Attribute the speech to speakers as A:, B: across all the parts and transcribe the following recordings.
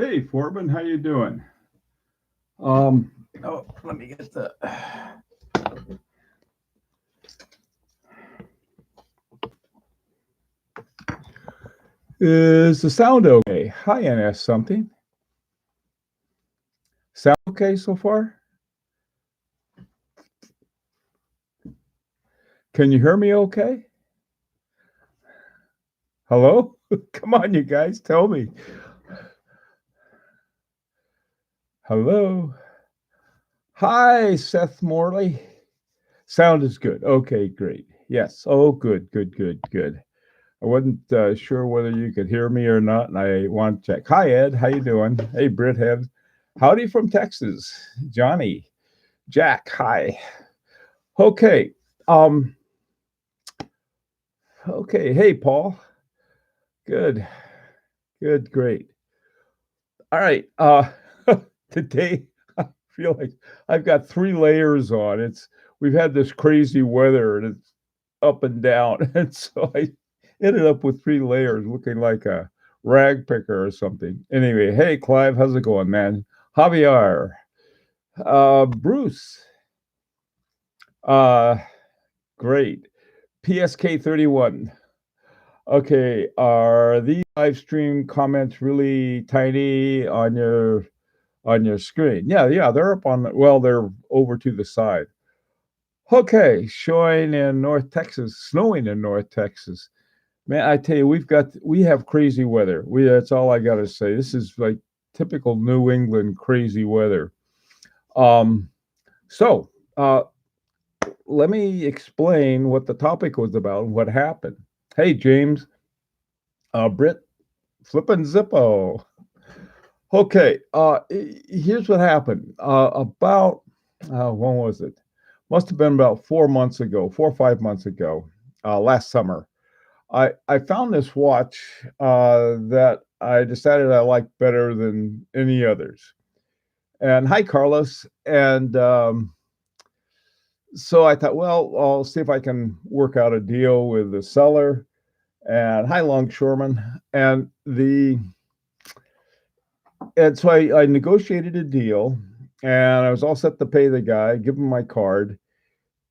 A: Hey, Forbin, how you doing? Um, oh, let me get the. Is the sound okay? Hi, NS something. Sound okay so far? Can you hear me okay? Hello? Come on, you guys, tell me. Hello? Hi, Seth Morley. Sound is good. Okay, great. Yes. Oh, good, good, good, good. I wasn't sure whether you could hear me or not, and I want to check. Hi, Ed. How you doing? Hey, Brithead. Howdy from Texas. Johnny. Jack. Hi. Okay. Um. Okay. Hey, Paul. Good. Good. Great. All right. Today I feel like I've got three layers on. We've had this crazy weather and it's up and down, and so I ended up with three layers, looking like a rag picker or something. Anyway, hey, Clive, how's it going, man? Javier, Bruce, uh, great. PSK 31. Okay, are these live stream comments really tiny on your screen? Yeah, yeah, they're up on. Well, they're over to the side. Okay, showing in North Texas, snowing in North Texas. Man, I tell you, we have crazy weather. We That's all I got to say. This is like typical New England crazy weather. Um, so let me explain what the topic was about and what happened. Hey, James, Britt, flippin' Zippo. Okay, here's what happened. About when was it? Must have been about 4 months ago, 4 or 5 months ago, last summer. I found this watch that I decided I liked better than any others. And hi, Carlos. And so I thought, well, I'll see if I can work out a deal with the seller. And hi, Longshoreman. And so I negotiated a deal, and I was all set to pay the guy, give him my card,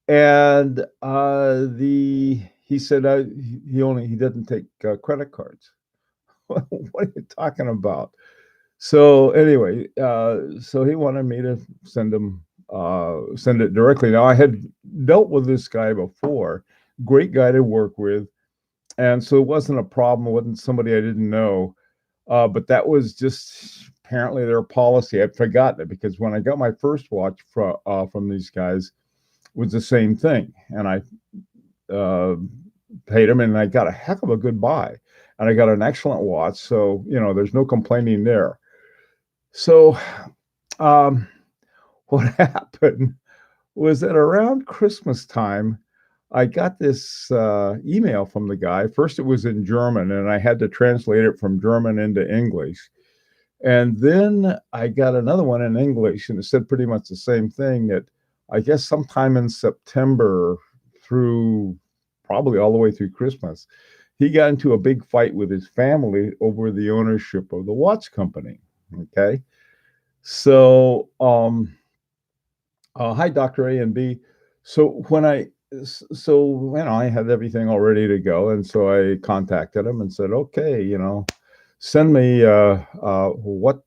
A: and the he said he doesn't take credit cards. What are you talking about? So anyway, so he wanted me to send it directly. Now I had dealt with this guy before, great guy to work with, and so it wasn't a problem. It wasn't somebody I didn't know, but that was just apparently their policy. I'd forgotten it because when I got my first watch from these guys, it was the same thing, and I uh, paid them, and I got a heck of a good buy, and I got an excellent watch. So there's no complaining there. So, um, what happened was that around Christmas time, I got this email from the guy. First, it was in German, and I had to translate it from German into English. And then I got another one in English, and it said pretty much the same thing, that I guess sometime in September through probably all the way through Christmas, he got into a big fight with his family over the ownership of the watch company. Okay. So, hi, Dr. A and B. So I had everything all ready to go, and so I contacted him and said, okay, send me what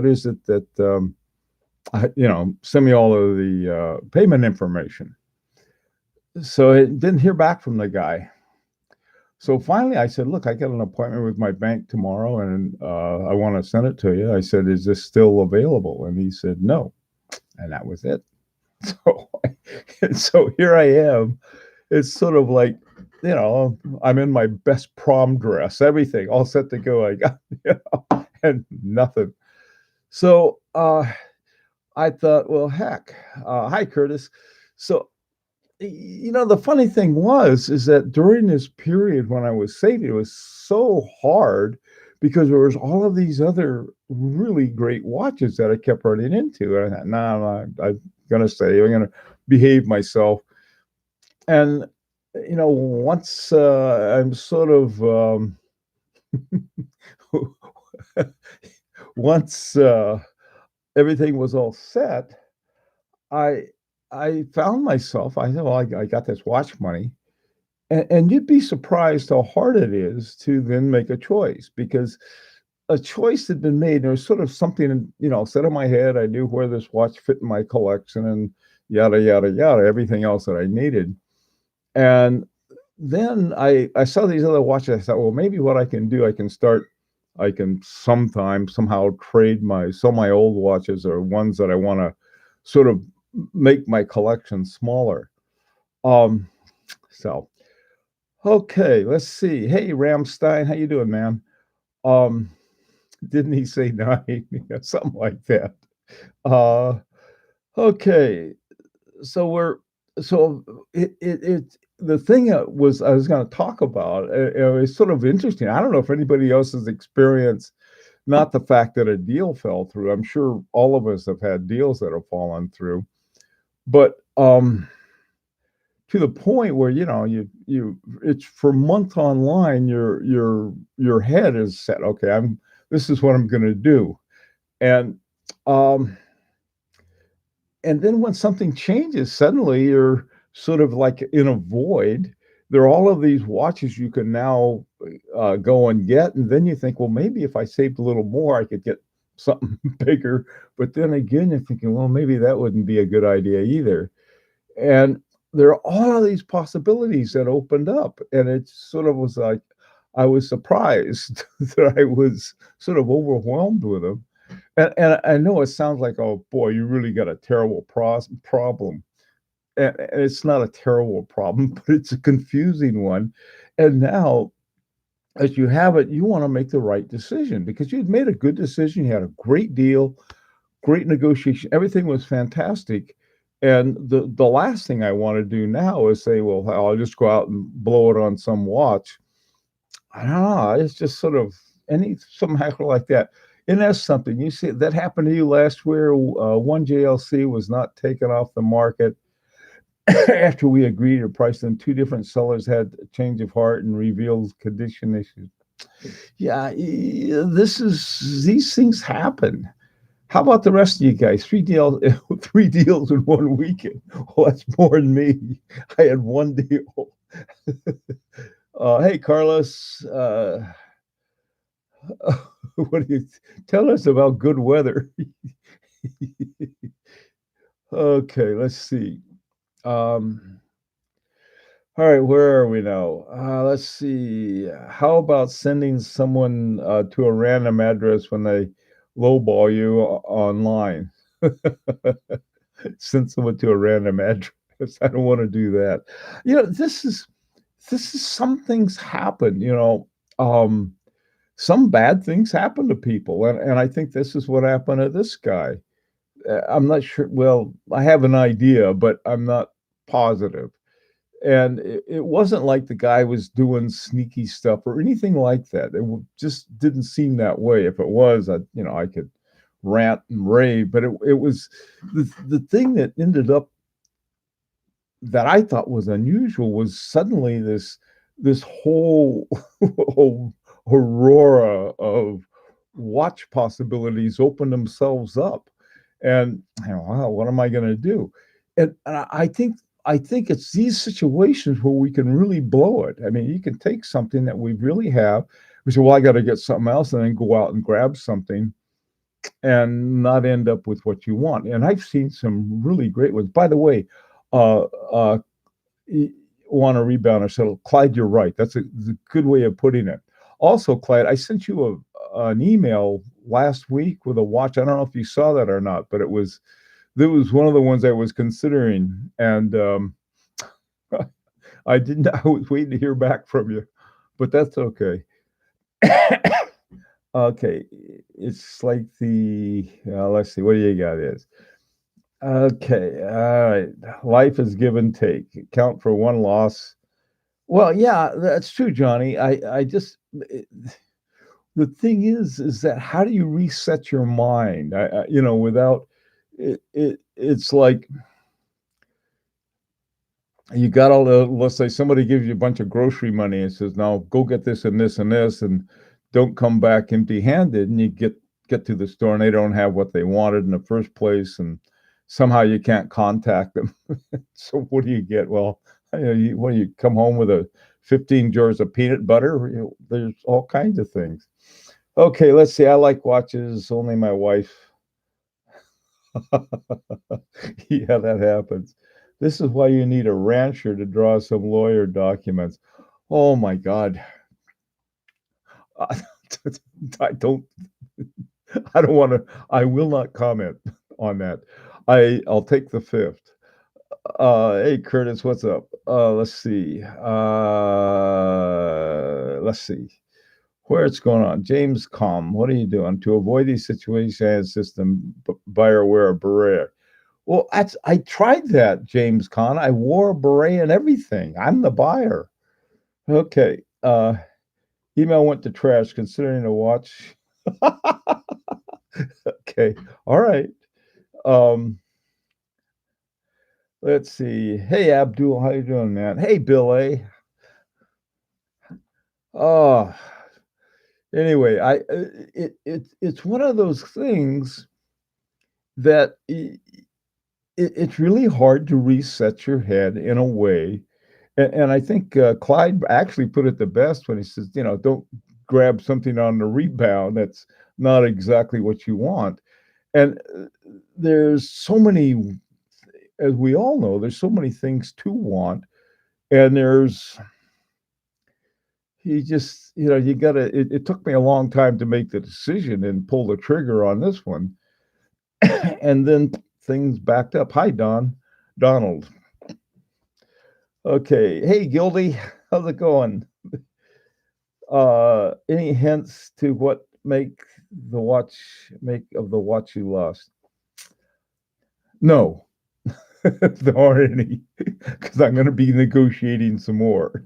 A: is it that send me all of the payment information. So I didn't hear back from the guy. So finally, I said, look, I got an appointment with my bank tomorrow, and I want to send it to you. I said, is this still available? And he said, no, and that was it. So, and so here I am. It's sort of like, I'm in my best prom dress, everything all set to go. I got, and nothing. So I thought, well, heck, hi, Curtis. So, the funny thing is that during this period when I was saving, it was so hard because there was all of these other really great watches that I kept running into. And I thought, no, I'm going to stay. I'm going to behave myself. And, once I'm sort of once everything was all set, I I found myself. I thought, well, I got this watch money, and you'd be surprised how hard it is to then make a choice because a choice had been made. There was sort of something, set in my head. I knew where this watch fit in my collection and yada yada yada, everything else that I needed. And then I saw these other watches. I thought, well, maybe what I can do, I can somehow trade some of my old watches or ones that I want to sort of make my collection smaller. Um, so okay, let's see. Hey, Ramstein, how you doing, man? Um, didn't he say nine? Something like that. Uh, okay, so we're so it the thing was I was going to talk about. It's sort of interesting. I don't know if anybody else has experienced not the fact that a deal fell through. I'm sure all of us have had deals that have fallen through, but to the point where you it's for month online. Your head is set. Okay, I'm this is what I'm going to do, and um and then when something changes, suddenly you're sort of like in a void. There are all of these watches you can now go and get, and then you think, well, maybe if I saved a little more, I could get something bigger. But then again, you're thinking, well, maybe that wouldn't be a good idea either. And there are all of these possibilities that opened up, and it sort of was like I was surprised that I was sort of overwhelmed with them. And I know it sounds like, oh boy, you really got a terrible problem. And it's not a terrible problem, but it's a confusing one. And now, as you have it, you want to make the right decision because you'd made a good decision. You had a great deal, great negotiation. Everything was fantastic. And the last thing I want to do now is say, well, I'll just go out and blow it on some watch. I don't know. It's just sort of some heckle like that. And that's something you see that happened to you last year. One JLC was not taken off the market after we agreed to price, and two different sellers had a change of heart and revealed condition issues. Yeah, these things happen. How about the rest of you guys? Three deals, three deals in one weekend. Well, that's more than me. I had one deal. Hey, Carlos. What do you tell us about good weather? Okay, let's see. Um, all right, where are we now? Let's see. How about sending someone to a random address when they lowball you online? Send someone to a random address. I don't want to do that. This is some things happen. Um, some bad things happen to people, and I think this is what happened to this guy. I'm not sure. Well, I have an idea, but I'm not positive. And it wasn't like the guy was doing sneaky stuff or anything like that. Just didn't seem that way. If it was, I could rant and rave. But it was the thing that ended up that I thought was unusual was suddenly this whole whole aurora of watch possibilities opened themselves up, and wow, what am I going to do? And I think it's these situations where we can really blow it. I mean, you can take something that we really have. We say, well, I got to get something else, and then go out and grab something and not end up with what you want. And I've seen some really great ones. By the way, uh, uh, want to rebound or settle. Clyde, you're right. That's a good way of putting it. Also, Clyde, I sent you an email last week with a watch. I don't know if you saw that or not, but it was one of the ones I was considering, and I didn't. I was waiting to hear back from you, but that's okay. Okay, it's like let's see, what do you got? Is okay. All right. Life is give and take. Count for one loss. Well, yeah, that's true, Johnny. I just the thing is that how do you reset your mind? Without it's like you got all the, let's say somebody gives you a bunch of grocery money and says, now go get this and this and this, and don't come back empty handed. And you get get to the store and they don't have what they wanted in the first place, and somehow you can't contact them. So what do you get? Well, when you come home with a 15 jars of peanut butter, there's all kinds of things. Okay, let's see. I like watches. Only my wife. Yeah, that happens. This is why you need a rancher to draw some lawyer documents. Oh my God. I don't I don't want to I will not comment on that. I'll take the fifth. Hey Curtis, what's up? Let's see. Where it's going on. James Com, what are you doing to avoid these situations? System buyer wear a beret. Well, I tried that, James Con. I wore a beret and everything. I'm the buyer. Okay. Email went to trash considering a watch. Okay. All right. Um, let's see. Hey Abdul, how you doing, man? Hey Bill A. Oh, anyway, it's one of those things that it's really hard to reset your head in a way. And I think Clyde actually put it the best when he says, don't grab something on the rebound. That's not exactly what you want. And there's so many, as we all know, there's so many things to want. And you gotta, it took me a long time to make the decision and pull the trigger on this one. And then things backed up. Hi, Donald. Okay. Hey, Gildy. How's it going? Any hints to what make the watch you lost? No. There aren't any, because I'm going to be negotiating some more.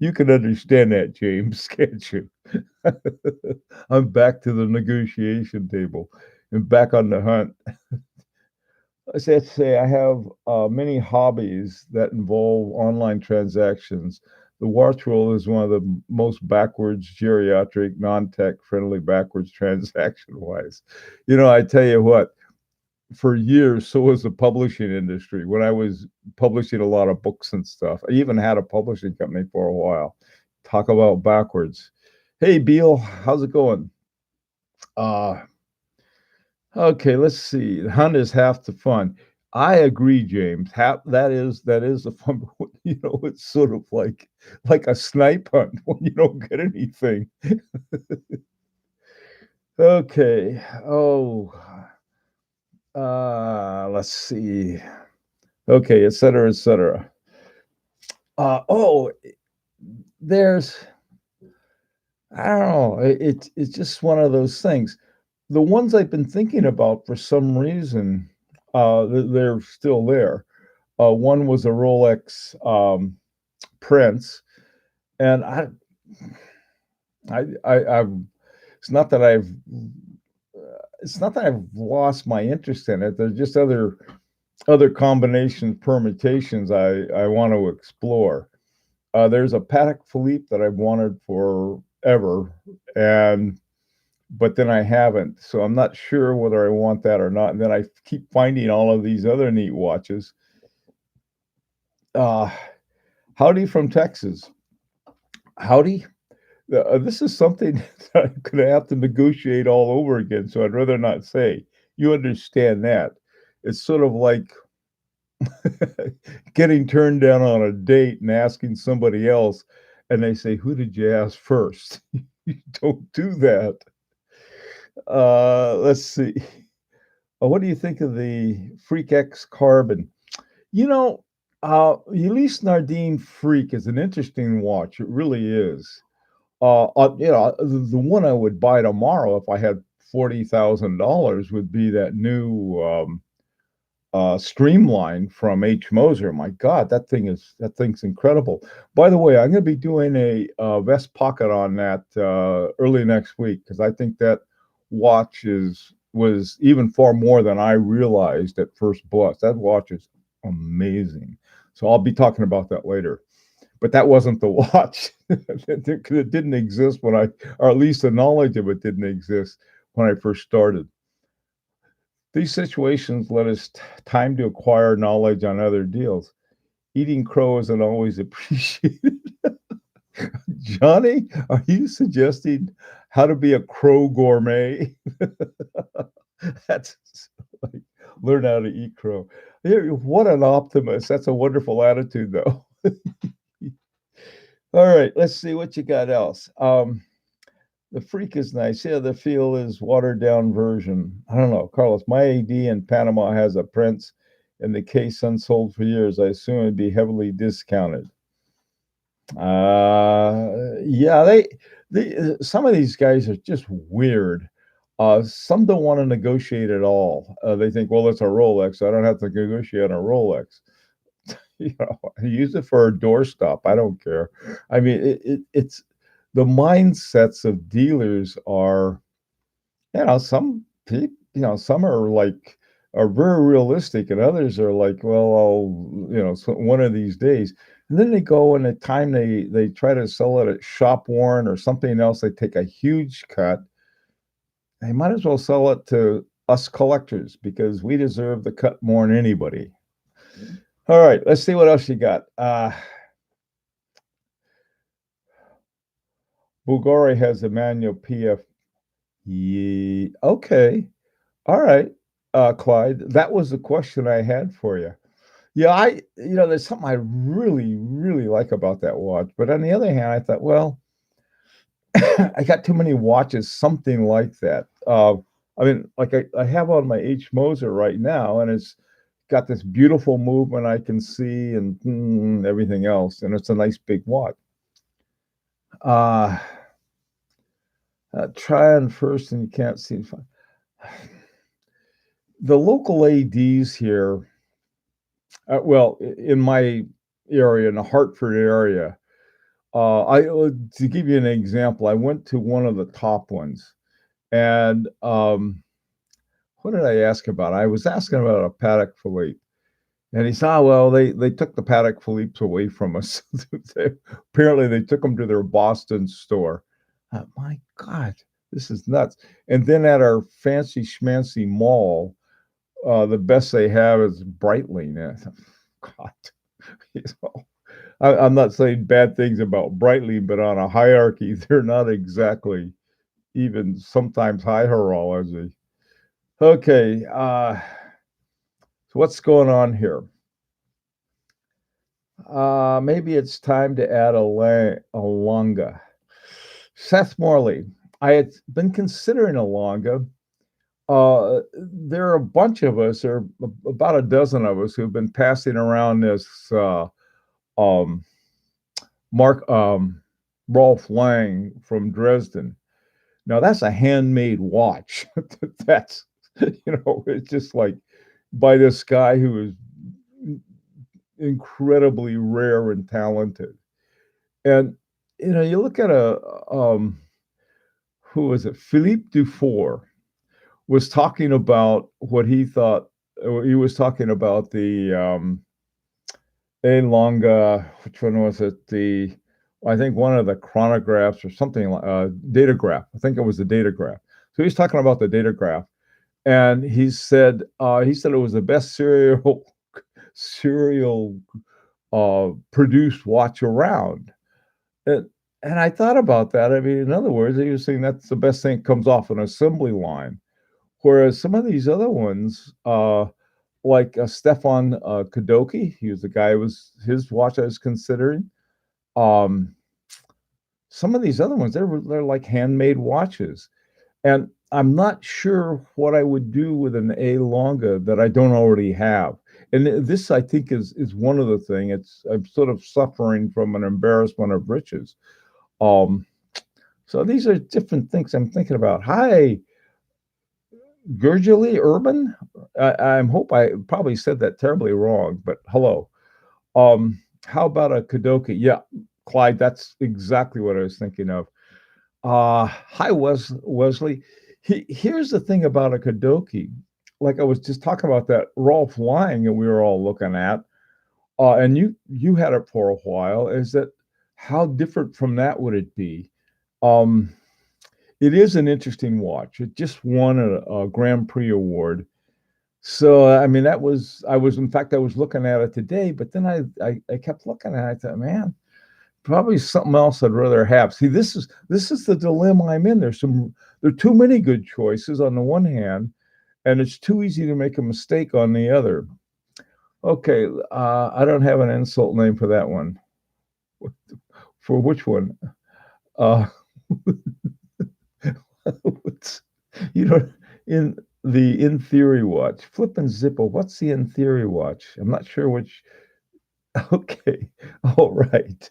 A: You can understand that, James, can't you? I'm back to the negotiation table and back on the hunt. Let's say I have many hobbies that involve online transactions. The watch world is one of the most backwards, geriatric, non-tech friendly, backwards transaction wise. I tell you what, for years, so was the publishing industry. When I was publishing a lot of books and stuff, I even had a publishing company for a while. Talk about backwards. Hey, Beal, how's it going? Okay, let's see. The hunt is half the fun. I agree, James. That is the fun. It's sort of like a snipe hunt when you don't get anything. Okay. Oh, let's see. Okay, et cetera, et cetera. Oh, there's I don't know. It's just one of those things. The ones I've been thinking about for some reason, they're still there. One was a Rolex Prince, and I've. It's not that I've. It's not that I've lost my interest in it. There's just other combinations, permutations I want to explore. There's a Patek Philippe that I've wanted forever, but then I haven't. So I'm not sure whether I want that or not. And then I keep finding all of these other neat watches. Howdy from Texas. Howdy. This is something that I'm going to have to negotiate all over again. So I'd rather not say. You understand that. It's sort of like getting turned down on a date and asking somebody else, and they say, "Who did you ask first?" You don't do that. Let's see. What do you think of the Freak X Carbon? Elise Nardine Freak is an interesting watch. It really is. The one I would buy tomorrow if I had $40,000 would be that new Streamline from H. Moser. My God, that thing's incredible. By the way, I'm going to be doing a vest pocket on that early next week because I think that watch was even far more than I realized at first blush. That watch is amazing. So I'll be talking about that later. But that wasn't the watch. It didn't exist or at least the knowledge of it didn't exist when I first started. These situations let us time to acquire knowledge on other deals. Eating crow isn't always appreciated. Johnny, are you suggesting how to be a crow gourmet? That's like learn how to eat crow. What an optimist. That's a wonderful attitude, though. All right, let's see what you got else. The freak is nice. Yeah, the feel is watered down version. I don't know, Carlos. My AD in Panama has a Prince, and the case unsold for years. I assume it'd be heavily discounted. Yeah, they some of these guys are just weird. Some don't want to negotiate at all. They think, well, it's a Rolex. I don't have to negotiate on a Rolex. Use it for a doorstop. I don't care. I mean, it's the mindsets of dealers are, some people, some are like are very realistic, and others are like, well, I'll, one of these days. And then they go and the time they try to sell it at Shop Warren or something else, they take a huge cut. They might as well sell it to us collectors because we deserve the cut more than anybody. All right, let's see what else you got. Bulgari has a manual PF. Yeah, okay. All right, Clyde. That was the question I had for you. Yeah, there's something I really, really like about that watch. But on the other hand, I thought, well, I got too many watches, something like that. I mean, like I have on my H Moser right now, and it's got this beautiful movement I can see and everything else, and it's a nice big watch. Uh, try on first, and you can't see. The local ADs here, well, in my area, in the Hartford area, to give you an example, I went to one of the top ones, and what did I ask about? I was asking about a Patek Philippe, and he said, "Oh, well, they took the Patek Philippe's away from us. Apparently, they took them to their Boston store." My God, this is nuts. And then at our fancy schmancy mall, the best they have is Breitling. God, you know, I'm not saying bad things about Breitling, but on a hierarchy, they're not exactly even sometimes high horology. Okay, so what's going on here? Maybe it's time to add a longa. Seth Morley, I had been considering a longa. There are a bunch of us, or about a dozen of us, who've been passing around this um, Mark Rolf Lang from Dresden. Now that's a handmade watch. That's it's just like by this guy who is incredibly rare and talented. And you look at who was it? Philippe Dufour was talking about what he thought. He was talking about the A Longa. Which one was it? I think one of the chronographs or something like Datograph. I think it was the Datograph. So he's talking about the Datograph, and he said it was the best serial produced watch around. And I thought about that. I mean, in other words, he was saying that's the best thing that comes off an assembly line. Whereas some of these other ones, like Stefan Kadoki, he was the guy who was his watch I was considering. Um, some of these other ones, they're like handmade watches. And I'm not sure what I would do with an A Longa that I don't already have. And this, I think, is one of the things. I'm sort of suffering from an embarrassment of riches. Um, so these are different things I'm thinking about. Hi, Gurgely Urban. I hope I probably said that terribly wrong, but hello. How about a Kadoki? Yeah, Clyde, that's exactly what I was thinking of. Hi, Wesley. Here's the thing about a Kadoki. Like I was just talking about that Rolf Lang that we were all looking at, and you had it for a while. Is that how different from that would it be? Um, It is an interesting watch. It just won a Grand Prix award. So, I mean, I was looking at it today, but then I kept looking at it. I thought, man, probably something else I'd rather have. See, this is the dilemma I'm in. There are too many good choices on the one hand, and it's too easy to make a mistake on the other. Okay, I don't have an insult name for that one. For which one? Uh, you know, in the In Theory watch, Flip and Zippo. What's the In Theory watch? I'm not sure which. Okay, all right.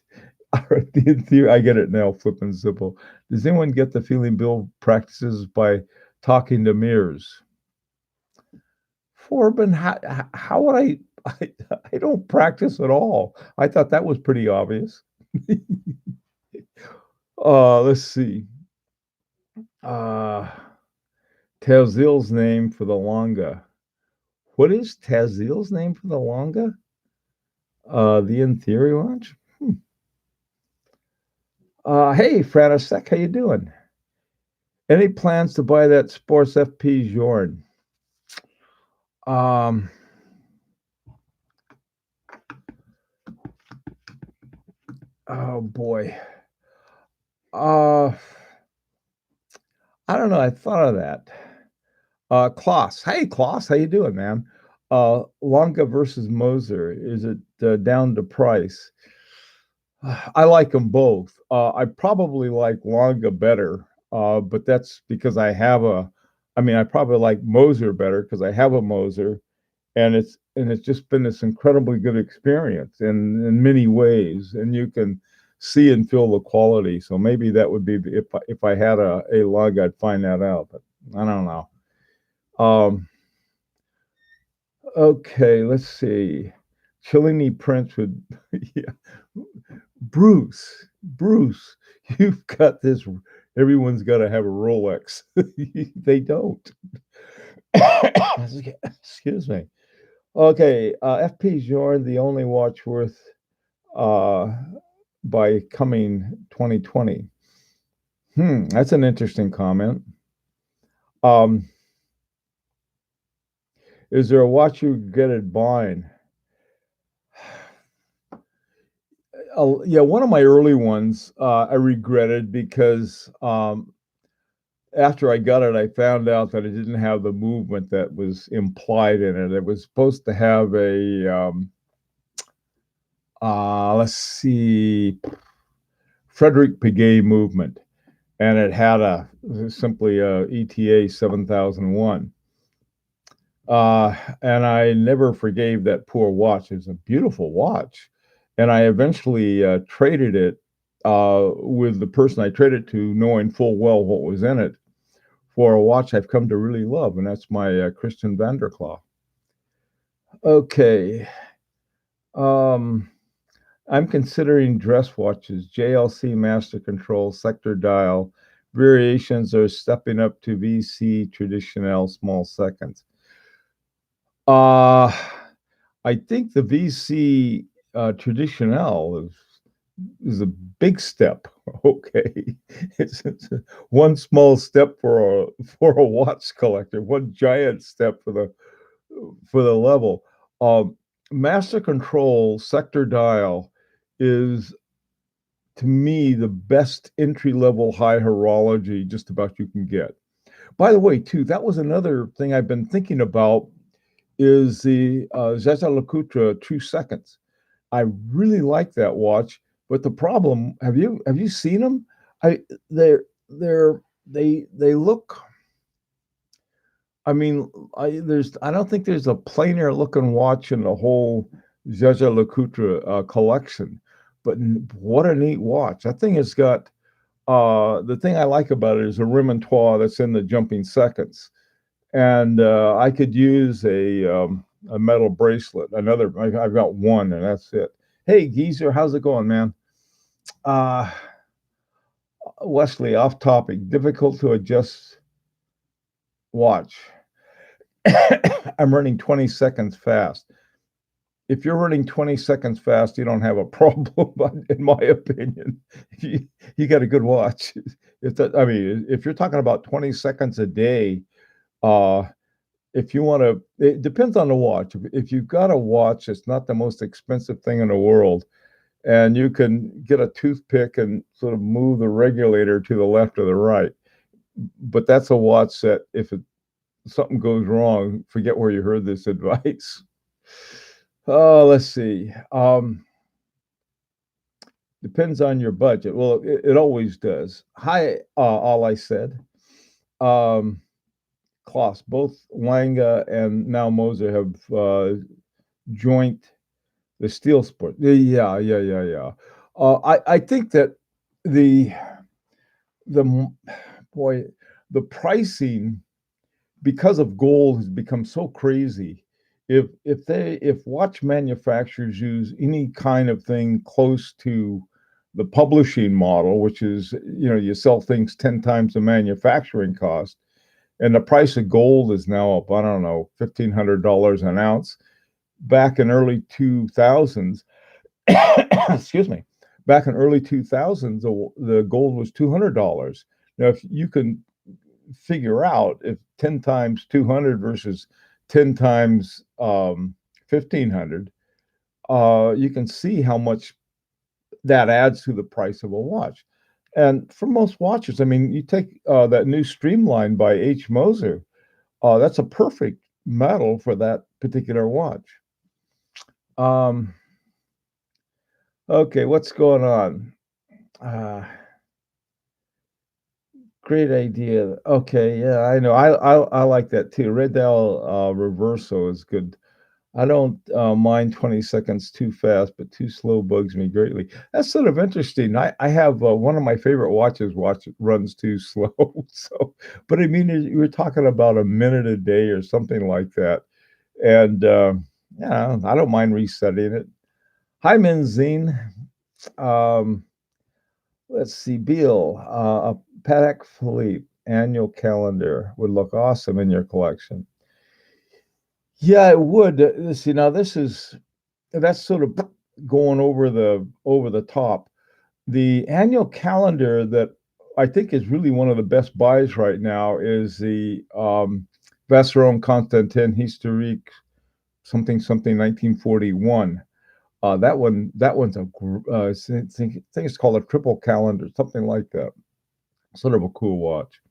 A: All right, the In Theory. I get it now. Flip and Zippo. Does anyone get the feeling Bill practices by talking to mirrors? Forbin, how would I? I don't practice at all. I thought that was pretty obvious. Let's see. Uh, Tazil's name for the Longa. What is Tazil's name for the Longa? The In Theory launch? Hey, Franisek, how you doing? Any plans to buy that Sports FP Jorn? Um, oh boy. I don't know. I thought of that. Klaus. Hey, Klaus, how you doing, man? Longa versus Moser. Is it down to price? I like them both. I probably like Longa better, but that's because I mean, I probably like Moser better because I have a Moser, and it's just been this incredibly good experience in many ways, and you can see and feel the quality. So maybe that would be if I had a lug, I'd find that out, but I don't know. Okay, let's see. Chillini Prince would, yeah. Bruce, you've got this. Everyone's got to have a Rolex. They don't. Excuse me. Okay, FP Jorn, the only watch worth uh, by coming 2020. That's an interesting comment. Is there a watch you get at buying? Yeah, one of my early ones I regretted because after I got it, I found out that it didn't have the movement that was implied in it. It was supposed to have a let's see, Frederick Piguet movement, and it had simply a ETA 7001. And I never forgave that poor watch. It's a beautiful watch, and I eventually traded it with the person I traded to, knowing full well what was in it, for a watch I've come to really love, and that's my Christian Vanderclaw. Okay. I'm considering dress watches, JLC master control, sector dial. Variations are stepping up to VC traditional small seconds. I think the VC traditional is a big step. Okay, it's one small step for a watch collector, one giant step for the level. Master control sector dial is, to me, the best entry level high horology just about you can get. By the way, too, that was another thing I've been thinking about is the Jaeger-LeCoultre True Seconds. I really like that watch, but the problem, have you seen them? I they look. I mean, I don't think there's a plainer looking watch in the whole Jaeger-LeCoultre collection, but what a neat watch! That thing has got. The thing I like about it is a remontoire that's in the jumping seconds, and I could use a metal bracelet. I've got one, and that's it. Hey, Geezer, how's it going, man? Uh, Wesley, off topic. Difficult to adjust watch. I'm running 20 seconds fast. If you're running 20 seconds fast, you don't have a problem, in my opinion. You got a good watch. If that, I mean, if you're talking about 20 seconds a day, uh, if you want to, it depends on the watch. If you've got a watch, it's not the most expensive thing in the world, and you can get a toothpick and sort of move the regulator to the left or the right. But that's a watch that if something goes wrong, forget where you heard this advice. Oh, let's see. Depends on your budget. Well, it always does. Hi, all I said. Um, Kloss, both Langa and now Moser have joint the steel sport. Yeah, yeah, yeah, yeah. I think that the the boy the pricing because of gold has become so crazy. If watch manufacturers use any kind of thing close to the publishing model, which is you sell things 10 times the manufacturing cost, and the price of gold is now up, I don't know, $1,500 an ounce. Back in early 2000s, excuse me, back in early 2000s, the gold was $200. Now, if you can figure out if 10 times 200 versus 10 times 1500, you can see how much that adds to the price of a watch. And for most watches, I mean, you take that new Streamline by H. Moser, that's a perfect metal for that particular watch. Um, okay, what's going on? Uh, Great idea. Okay, yeah, I know. I like that too. Red Dial Reverso is good. I don't mind 20 seconds too fast, but too slow bugs me greatly. That's sort of interesting. I have one of my favorite watch runs too slow. So, but I mean, you were talking about a minute a day or something like that. And yeah, I don't mind resetting it. Hi, Minzine. Um, let's see, Beal, a Patek Philippe annual calendar would look awesome in your collection. Yeah, it would. See, now that's sort of going over the top. The annual calendar that I think is really one of the best buys right now is the Vacheron Constantin Historique something something 1941. That one's I think it's called a triple calendar, something like that. Sort of a cool watch.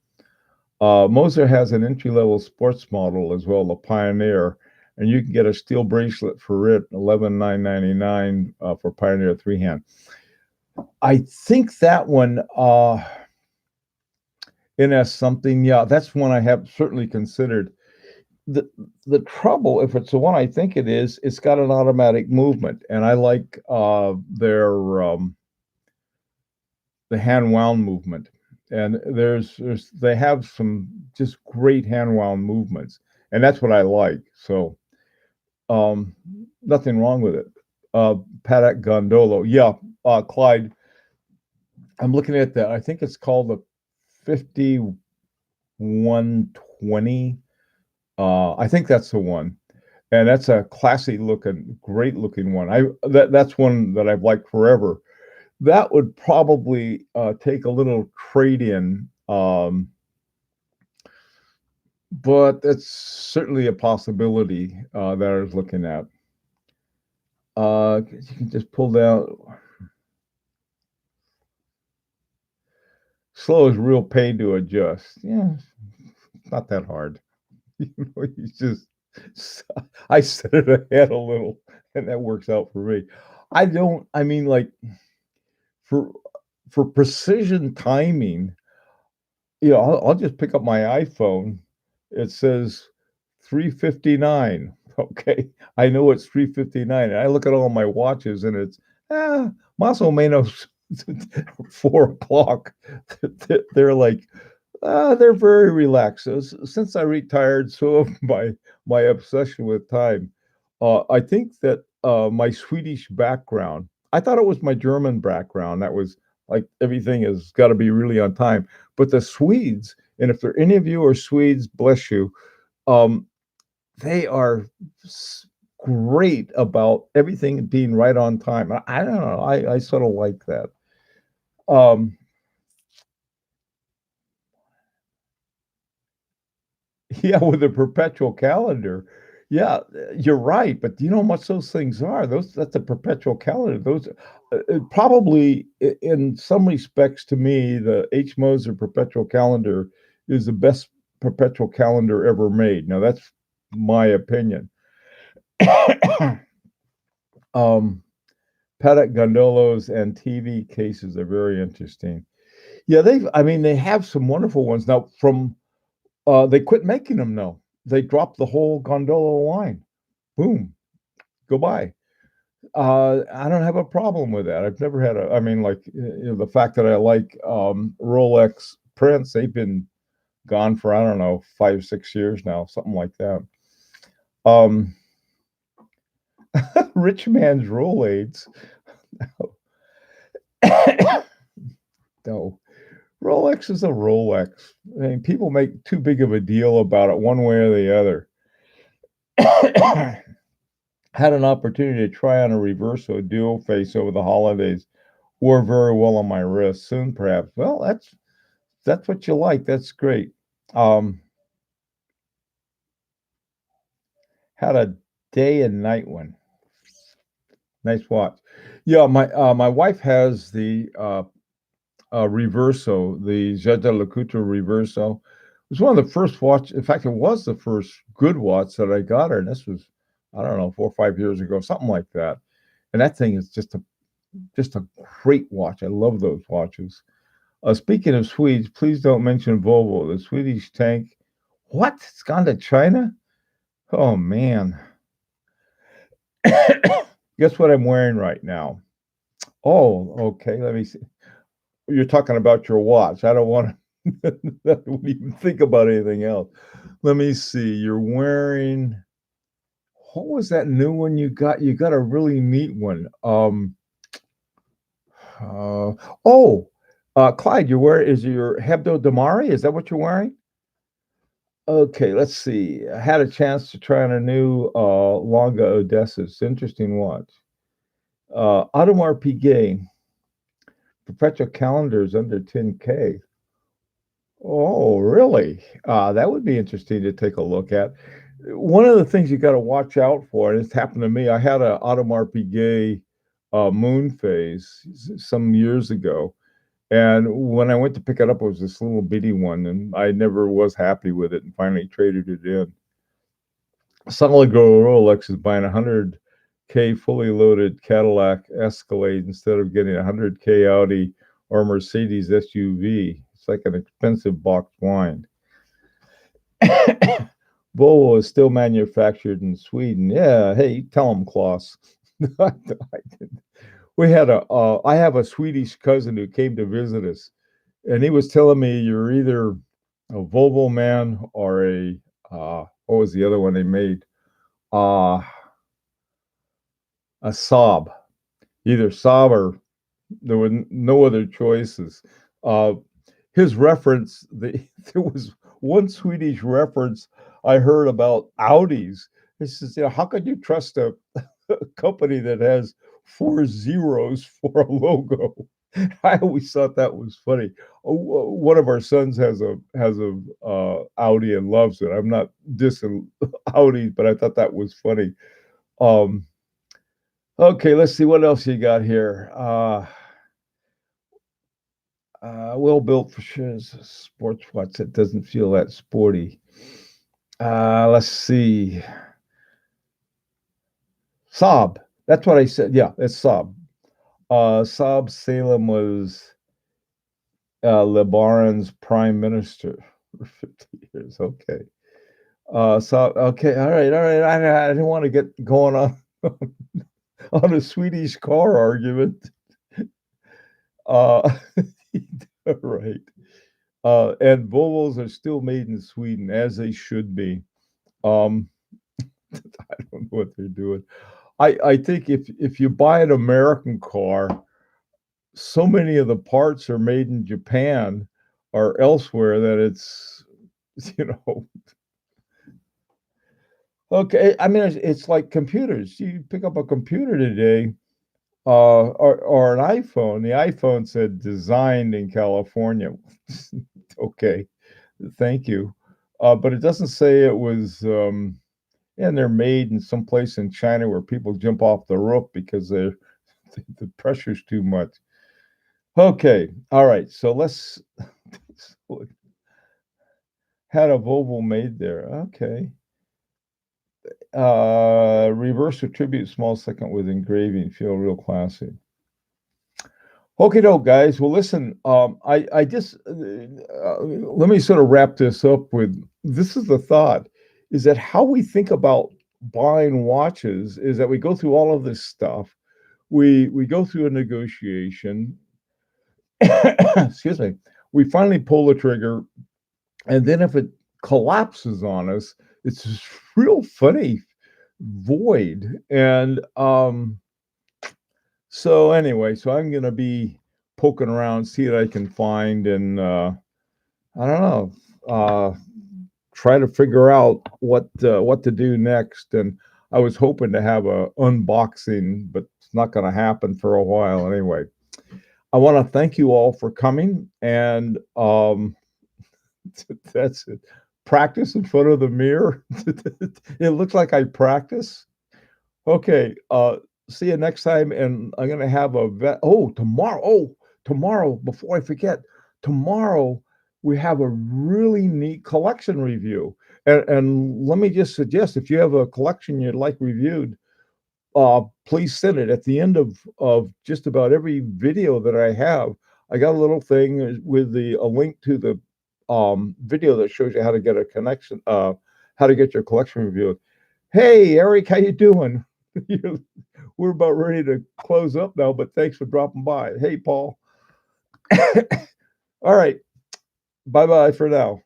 A: Moser has an entry level sports model as well, the Pioneer, and you can get a steel bracelet for it, 11,999 for Pioneer three hand. I think that one, NS something, yeah, that's one I have certainly considered. The the trouble, if it's the one I think it is, it's got an automatic movement, and I like their the hand wound movement. And there's they have some just great hand wound movements, and that's what I like. So um, nothing wrong with it. Patek Gondolo, yeah, Clyde. I'm looking at that. I think it's called the 5120. I think that's the one, and that's a classy looking, great looking one. That's one that I've liked forever. That would probably take a little trade in, but it's certainly a possibility that I was looking at. You can just pull down. Slow is real pain to adjust. Yeah, it's not that hard. You just I set it ahead a little, and that works out for me. I don't. I mean, like for for precision timing, I'll just pick up my iPhone. It says 3:59. Okay, I know it's 3:59, and I look at all my watches, and it's más o menos 4 o'clock. They're like, they're very relaxed. Since I retired, so have my obsession with time. I think that my Swedish background, I thought it was my German background. That was like everything has got to be really on time. But the Swedes, and if there any of you are Swedes, bless you, um, they are great about everything being right on time. I don't know. I sort of like that. Um, Yeah, with a perpetual calendar. Yeah, you're right, but do you know how much those things are? Those That's a perpetual calendar. Those probably in some respects to me, the H. Moser perpetual calendar is the best perpetual calendar ever made. Now that's my opinion. um, Paddock gondolas and TV cases are very interesting. Yeah, I mean, they have some wonderful ones now. They quit making them now. They dropped the whole gondola line. Boom, goodbye. I don't have a problem with that. I've never had I mean, like, the fact that I like Rolex prints, they've been gone for, I don't know, 5, 6 years now, something like that. Um, Rich man's Rolaids. No, Rolex is a Rolex. I mean, people make too big of a deal about it one way or the other. Had an opportunity to try on a Reverso dual face over the holidays. Wore very well on my wrist. Soon, perhaps. Well, that's what you like. That's great. Um, had a day and night one. Nice watch. Yeah, my wife has the Reverso, the Jetta Lacuto Reverso. It was one of the first watch. In fact, it was the first good watch that I got her, and this was, I don't know, 4 or 5 years ago, something like that. And that thing is just a great watch. I love those watches. Speaking of Swedes, please don't mention Volvo. The Swedish tank. What? It's gone to China? Oh man. Guess what I'm wearing right now? Oh, okay. Let me see. You're talking about your watch. I don't want to even think about anything else. Let me see. You're wearing, what was that new one you got? You got a really neat one. Uh, oh, Clyde, is your Hebdo Damari? Is that what you're wearing? Okay, let's see. I had a chance to try on a new Longa Odessa. It's an interesting watch. Audemars Piguet, perpetual calendar is under 10K. Oh, really? That would be interesting to take a look at. One of the things you got to watch out for, and it's happened to me. I had a Audemars Piguet moon phase some years ago, and when I went to pick it up, it was this little bitty one, and I never was happy with it, and finally traded it in. Solid Gold Rolex is buying 100K fully loaded Cadillac Escalade instead of getting a 100K Audi or Mercedes SUV. It's like an expensive box wine. Volvo is still manufactured in Sweden. Yeah, hey, tell them, Klaus. We had I have a Swedish cousin who came to visit us, and he was telling me you're either a Volvo man or what was the other one they made? Uh, a Saab. Either Saab or there were no other choices. Uh, his reference, there was one Swedish reference I heard about Audis. He says, how could you trust a company that has 4 zeros for a logo? I always thought that was funny. One of our sons has a Audi and loves it. I'm not dissing Audi, but I thought that was funny. Um, okay, let's see what else you got here. Well built for sure. It's a sports watch that doesn't feel that sporty. Let's see. Saab. That's what I said. Yeah, it's Saab. Saab Salem was Lebaron's prime minister for 50 years. Okay. So okay, all right. I didn't want to get going on on a Swedish car argument. Uh, right. And Volvos are still made in Sweden, as they should be. Um, I don't know what they're doing. I think if you buy an American car, so many of the parts are made in Japan or elsewhere that it's, you know, okay. I mean, it's like computers. You pick up a computer today, or an iPhone. The iPhone said designed in California. Okay, thank you. but it doesn't say it was. And they're made in some place in China where people jump off the roof because the pressure's too much. Okay, all right. So let's had a Volvo made there. Okay. Reverse attribute small second with engraving. Feel real classy. Okay, doke, guys. Well, listen. I just let me sort of wrap this up with this is the thought: is that how we think about buying watches is that we go through all of this stuff. We go through a negotiation. Excuse me. We finally pull the trigger, and then if it collapses on us, it's this real funny void. And so anyway, so I'm gonna be poking around, see what I can find, and I don't know, try to figure out what to do next. And I was hoping to have a unboxing, but it's not going to happen for a while anyway. I want to thank you all for coming, and that's it. Practice in front of the mirror. It looks like I practice. Okay. See you next time. And I'm gonna have a tomorrow. Oh, tomorrow, before I forget, tomorrow we have a really neat collection review. And let me just suggest if you have a collection you'd like reviewed, please send it at the end of just about every video that I have. I got a little thing with a link to the video that shows you how to get a connection, how to get your collection reviewed. Hey, Eric, how you doing? We're about ready to close up now, but thanks for dropping by. Hey, Paul. All right. Bye bye for now.